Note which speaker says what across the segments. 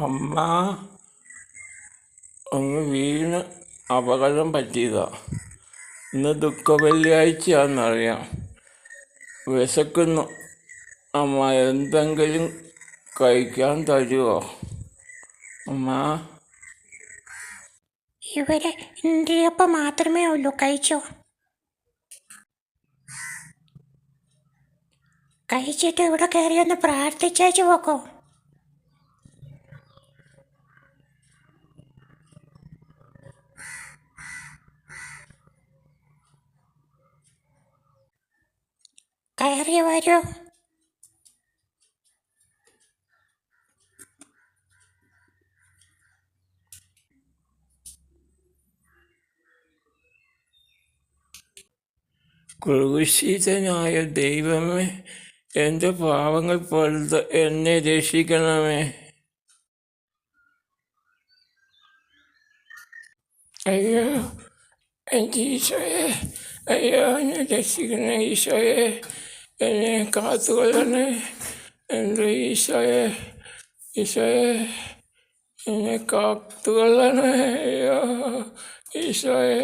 Speaker 1: അമ്മ ഒന്ന് വീണ് അപകടം പറ്റിയതാ. ഇന്ന് വെള്ളിയാഴ്ചയാണെന്നറിയാം. വിശക്കുന്നു. അമ്മ എന്തെങ്കിലും കഴിക്കാൻ തരുമോ അമ്മ?
Speaker 2: ഇവിടെ ഇണ്ടിയപ്പം മാത്രമേ ഉള്ളൂ, കഴിച്ചോ. കഴിച്ചിട്ട് ഇവിടെ കയറി ഒന്ന് പ്രാർത്ഥിച്ചേച്ചു പോക്കോ. കയറി വരൂ.
Speaker 1: ക്രൂശിതനായ ദൈവമേ, എൻ്റെ പാവങ്ങൾ പൊറുത്ത് എന്നെ രക്ഷിക്കണമേ. അയ്യോ എൻ്റെ ഈശോയെ, അയ്യോ എന്നെ രക്ഷിക്കണേ ഈശോയെ, എന്നെ കാത്തുകൊള്ളണേ എൻ്റെ ഈശോയെ. ഈശോയെ എന്നെ കാത്തുകൊള്ളണേ. അയ്യോ ഈശോയെ.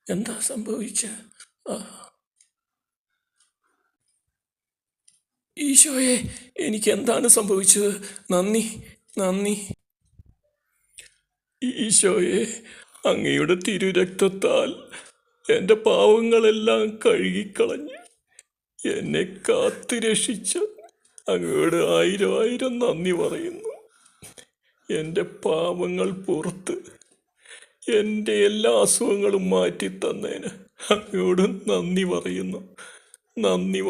Speaker 1: എന്താ സംഭവിച്ച? ഈശോയെ, എനിക്ക് എന്താണ് സംഭവിച്ചത്? നന്ദി നന്ദി ഈശോയെ. അങ്ങയുടെ തിരുരക്തത്താൽ എൻ്റെ പാവങ്ങളെല്ലാം കഴുകിക്കളഞ്ഞ് എന്നെ കാത്തു രക്ഷിച്ച അങ്ങയോട് ആയിരം ആയിരം നന്ദി പറയുന്നു. എൻ്റെ പാവങ്ങൾ പുറത്ത് എൻ്റെ എല്ലാ അസുഖങ്ങളും മാറ്റിത്തന്നേന് അങ്ങയോട് നന്ദി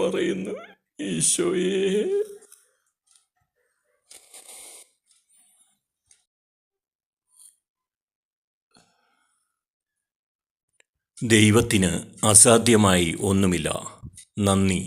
Speaker 1: പറയുന്നു ഈശോയെ.
Speaker 3: ദൈവത്തിന് അസാധ്യമായി ഒന്നുമില്ല. നന്ദി.